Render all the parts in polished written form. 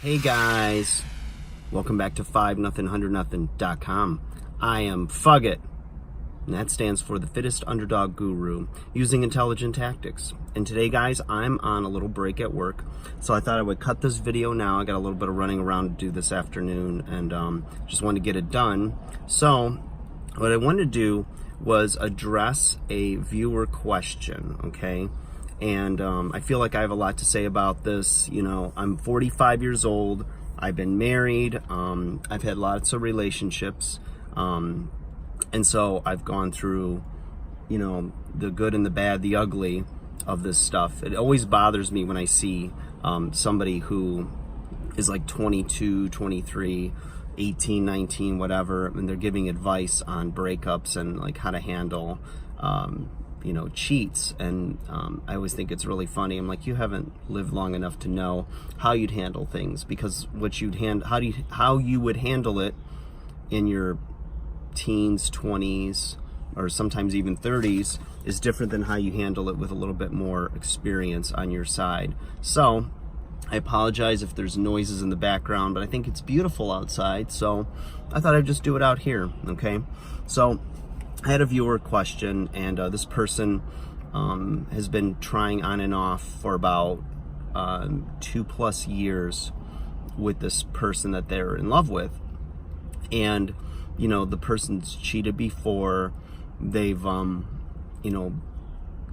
Hey guys, welcome back to 5nothing100nothing.com. I am Fugget, and that stands for the fittest underdog guru using intelligent tactics. And today guys, I'm on a little break at work, so I thought I would cut this video now. I got a little bit of running around to do this afternoon and just wanted to get it done. So what I wanted to do was address a viewer question, okay? And I feel like I have a lot to say about this. You know, I'm 45 years old. I've been married. I've had lots of relationships. And so I've gone through, you know, the good and the bad, the ugly of this stuff. It always bothers me when I see somebody who is like 22, 23, 18, 19, whatever, and they're giving advice on breakups and like how to handle you know, cheats. And I always think it's really funny. I'm like, you haven't lived long enough to know how you'd handle things, because what you'd how you would handle it in your teens, 20s, or sometimes even 30s is different than how you handle it with a little bit more experience on your side. So I apologize if there's noises in the background, but I think it's beautiful outside, so I thought I'd just do it out here, okay? So I had a viewer question, and this person has been trying on and off for about 2+ years with this person that they're in love with. And, you know, the person's cheated before. They've, you know,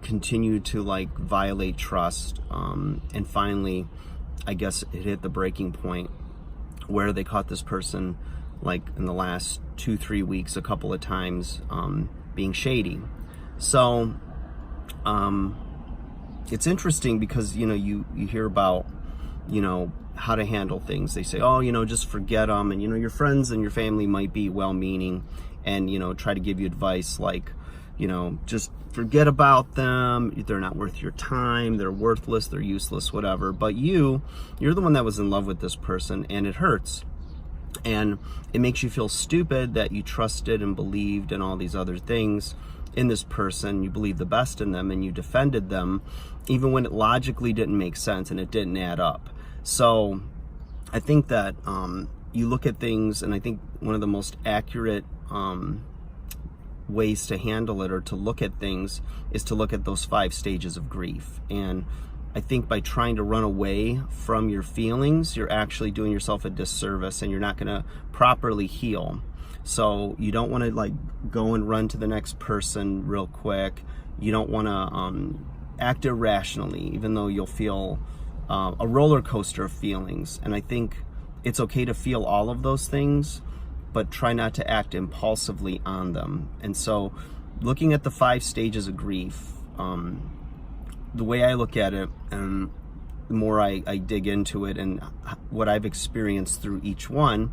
continued to like violate trust. And finally, I guess it hit the breaking point where they caught this person like in the last 2-3 weeks a couple of times being shady. So it's interesting because, you know, you hear about, you know, how to handle things. They say, oh, you know, just forget them, and you know, your friends and your family might be well-meaning and, you know, try to give you advice like, you know, just forget about them, they're not worth your time, they're worthless, they're useless, whatever. But you're the one that was in love with this person, and it hurts. And it makes you feel stupid that you trusted and believed and all these other things in this person. You believed the best in them and you defended them even when it logically didn't make sense and it didn't add up. So I think that you look at things, and I think one of the most accurate ways to handle it or to look at things is to look at those 5 stages of grief. And I think by trying to run away from your feelings, you're actually doing yourself a disservice, and you're not going to properly heal. So you don't want to like go and run to the next person real quick. You don't want to act irrationally, even though you'll feel a roller coaster of feelings. And I think it's okay to feel all of those things, but try not to act impulsively on them. And so looking at the 5 stages of grief, the way I look at it, and the more I dig into it and what I've experienced through each one,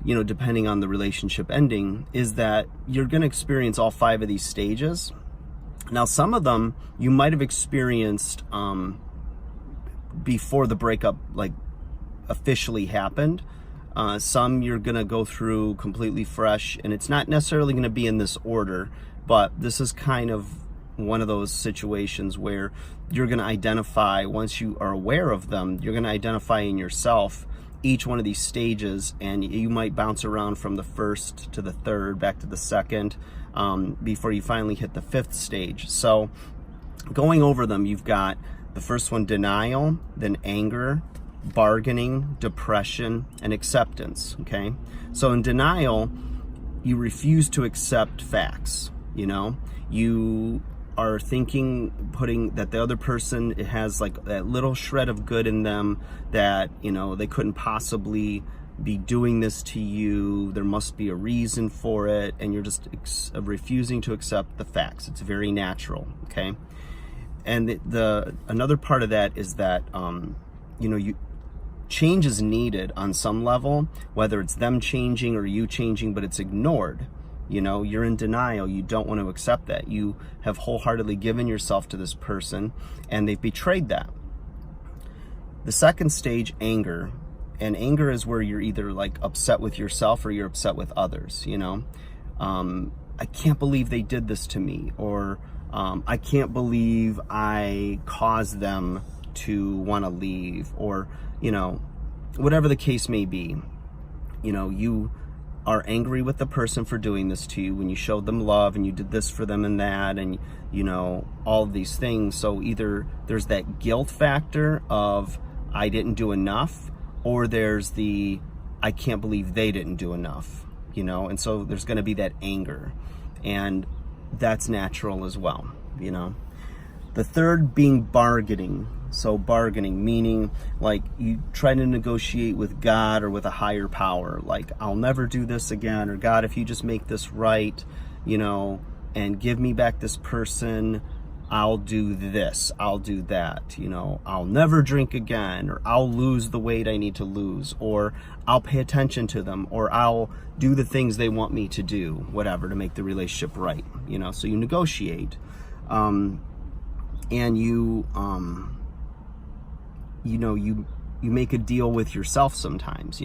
you know, depending on the relationship ending, is that you're going to experience all 5 of these stages. Now, some of them you might have experienced before the breakup like officially happened. Some you're going to go through completely fresh, and it's not necessarily going to be in this order, but this is kind of one of those situations where you're going to identify, once you are aware of them, you're going to identify in yourself each one of these stages, and you might bounce around from the 1st to the 3rd, back to the 2nd, before you finally hit the 5th stage. So going over them, you've got the first one, denial, then anger, bargaining, depression, and acceptance, okay? So in denial, you refuse to accept facts, you know? You are putting that the other person, it has like that little shred of good in them, that, you know, they couldn't possibly be doing this to you, there must be a reason for it, and you're just refusing to accept the facts. It's very natural, okay? And another part of that is that you know, change is needed on some level, whether it's them changing or you changing, but it's ignored. You know, you're in denial. You don't want to accept that. You have wholeheartedly given yourself to this person, and they've betrayed that. The second stage, anger. And anger is where you're either like upset with yourself or you're upset with others, you know. I can't believe they did this to me, or I can't believe I caused them to want to leave, or, you know, whatever the case may be, you are angry with the person for doing this to you when you showed them love and you did this for them and that, and all of these things. So either there's that guilt factor of I didn't do enough, or there's the I can't believe they didn't do enough, and so there's going to be that anger, and that's natural as well. The third being bargaining. So bargaining, meaning like you try to negotiate with God or with a higher power, like I'll never do this again, or God, if you just make this right, and give me back this person, I'll do this, I'll do that, I'll never drink again, or I'll lose the weight I need to lose, or I'll pay attention to them, or I'll do the things they want me to do, whatever, to make the relationship right, so you negotiate, and you make a deal with yourself sometimes,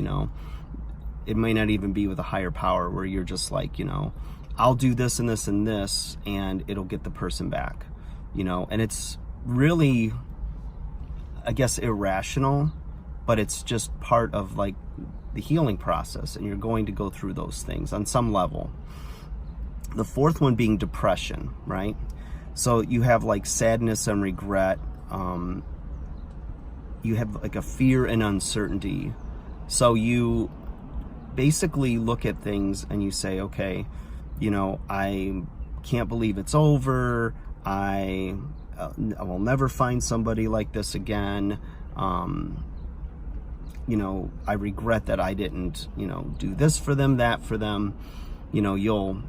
it may not even be with a higher power, where you're just like, I'll do this and this and this, and it'll get the person back, and it's really, I guess, irrational, but it's just part of like the healing process, and you're going to go through those things on some level. The fourth one being depression, right? So you have like sadness and regret, you have like a fear and uncertainty. So you basically look at things and you say, okay, I can't believe it's over. I will never find somebody like this again. I regret that I didn't, do this for them, that for them. You'll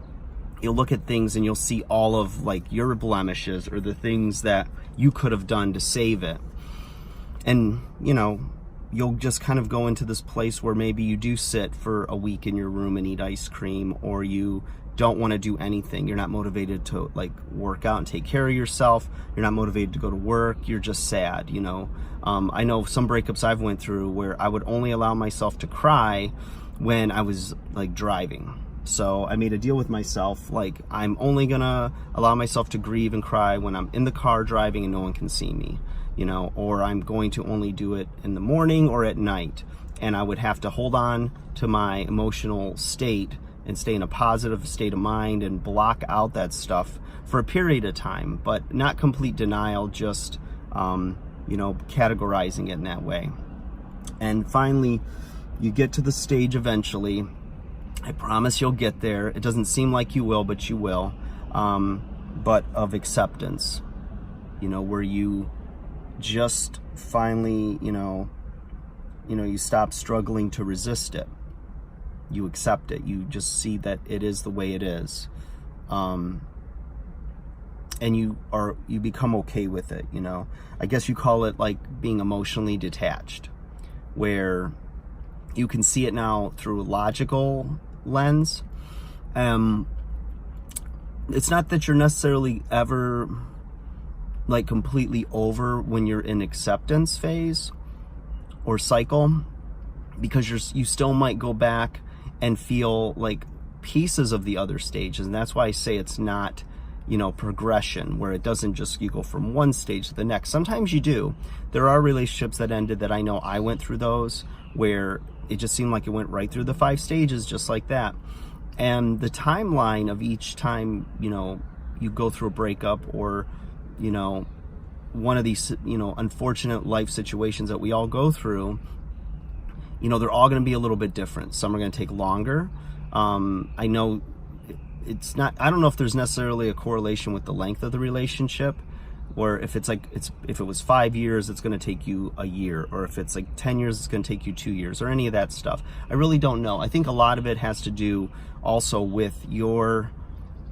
look at things and you'll see all of like your blemishes or the things that you could have done to save it. And, you'll just kind of go into this place where maybe you do sit for a week in your room and eat ice cream, or you don't want to do anything. You're not motivated to like work out and take care of yourself. You're not motivated to go to work. You're just sad, I know some breakups I've went through where I would only allow myself to cry when I was like driving. So I made a deal with myself, like I'm only gonna allow myself to grieve and cry when I'm in the car driving and no one can see me. Or I'm going to only do it in the morning or at night. And I would have to hold on to my emotional state and stay in a positive state of mind and block out that stuff for a period of time, but not complete denial, just, categorizing it in that way. And finally, you get to the stage eventually. I promise you'll get there. It doesn't seem like you will, but you will. But of acceptance, where you just finally, you stop struggling to resist it. You accept it. You just see that it is the way it is. And you become okay with it, I guess you call it like being emotionally detached, where you can see it now through a logical lens. It's not that you're necessarily ever like completely over when you're in acceptance phase or cycle, because you still might go back and feel like pieces of the other stages. And that's why I say it's not, progression, where it doesn't just, you go from one stage to the next. Sometimes you do. There are relationships that ended that I know I went through those, where it just seemed like it went right through the 5 stages, just like that. And the timeline of each time, you go through a breakup, or, one of these, unfortunate life situations that we all go through, they're all going to be a little bit different. Some are going to take longer. I know it's not, I don't know if there's necessarily a correlation with the length of the relationship, or if it's like, if it was 5 years, it's going to take you a year, or if it's like 10 years, it's going to take you 2 years, or any of that stuff. I really don't know. I think a lot of it has to do also with your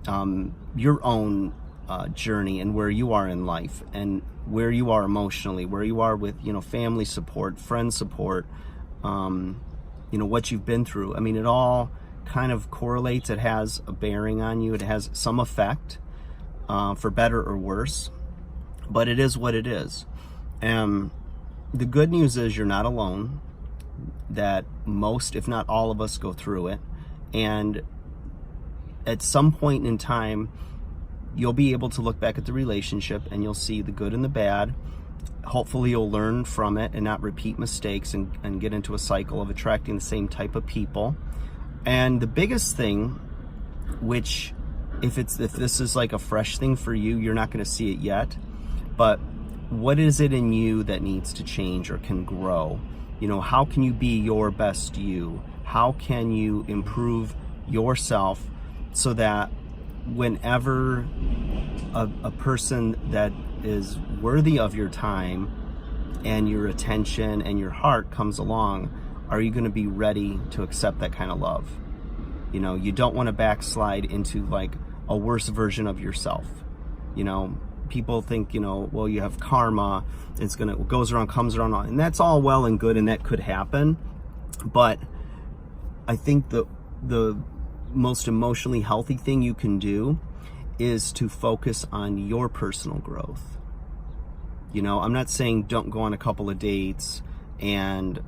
own journey and where you are in life, and where you are emotionally, where you are with, family support, friend support, what you've been through. I mean, it all kind of correlates. It has a bearing on you. It has some effect, for better or worse, but it is what it is. The good news is you're not alone, that most, if not all of us, go through it. And at some point in time, you'll be able to look back at the relationship and you'll see the good and the bad, Hopefully you'll learn from it and not repeat mistakes and get into a cycle of attracting the same type of people. And the biggest thing, which if this is like a fresh thing for you, you're not going to see it yet, but what is it in you that needs to change or can grow? How can you be your best you? How can you improve yourself so that whenever a person that is worthy of your time and your attention and your heart comes along, are you going to be ready to accept that kind of love? You don't want to backslide into like a worse version of yourself. People think, well, you have karma, it goes around, comes around, and that's all well and good, and that could happen. But I think the most emotionally healthy thing you can do is to focus on your personal growth. I'm not saying don't go on a couple of dates and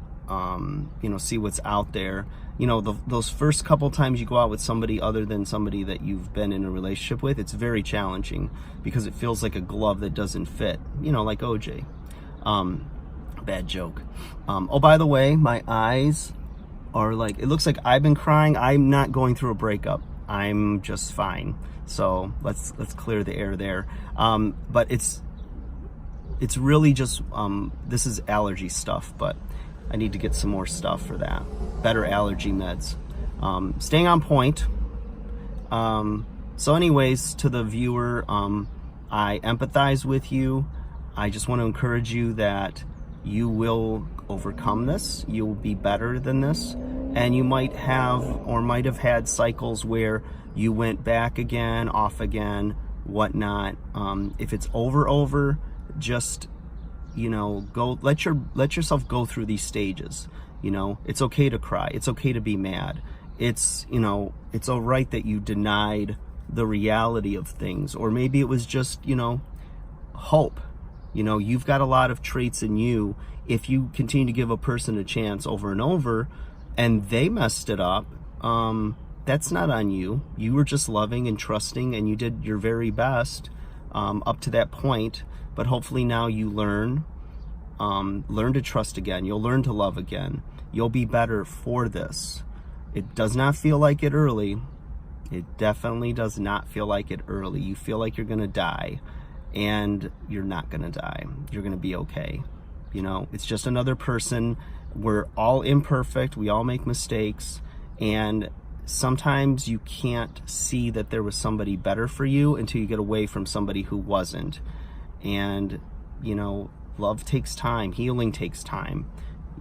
see what's out there. Those first couple times you go out with somebody other than somebody that you've been in a relationship with, it's very challenging because it feels like a glove that doesn't fit, like OJ. Bad joke. Oh, by the way, my eyes are like, it looks like I've been crying. I'm not going through a breakup. I'm just fine. So let's clear the air there. But it's really just, this is allergy stuff, but I need to get some more stuff for that. Better allergy meds. Staying on point. So anyways, to the viewer, I empathize with you. I just want to encourage you that you will overcome this. You will be better than this. And you might have had cycles where you went back again, off again, whatnot. If it's over, just go let yourself go through these stages. It's okay to cry, it's okay to be mad, it's all right that you denied the reality of things, or maybe it was just hope. You've got a lot of traits in you. If you continue to give a person a chance over and over and they messed it up, that's not on you. You were just loving and trusting, and you did your very best up to that point. But hopefully now you learn to trust again. You'll learn to love again. You'll be better for this. It does not feel like it early. It definitely does not feel like it early. You feel like you're going to die, and you're not going to die. You're going to be okay. It's just another person. We're all imperfect. We all make mistakes. And sometimes you can't see that there was somebody better for you until you get away from somebody who wasn't. And love takes time, healing takes time.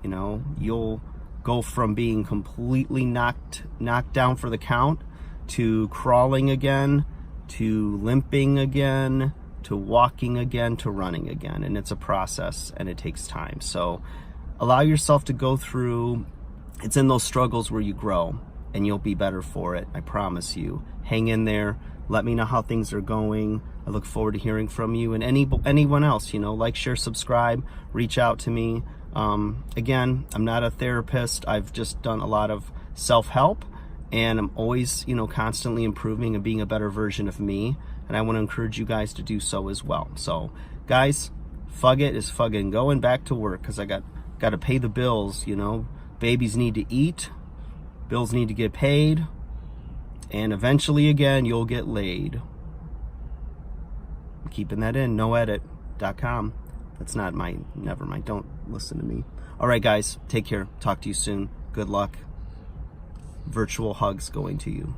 You'll go from being completely knocked down for the count to crawling again, to limping again, to walking again, to running again. And it's a process, and it takes time. So allow yourself to go through. It's in those struggles where you grow, and you'll be better for it. I promise you. Hang in there. Let me know how things are going. I look forward to hearing from you, and anyone else. Like, share, subscribe, reach out to me. Again, I'm not a therapist. I've just done a lot of self-help, and I'm always, constantly improving and being a better version of me. And I want to encourage you guys to do so as well. So, guys, Fug It is fucking going back to work because I got to pay the bills. Babies need to eat, bills need to get paid, and eventually, again, you'll get laid. I'm keeping that in. noedit.com. That's not never mind. Don't listen to me. All right, guys, take care. Talk to you soon. Good luck. Virtual hugs going to you.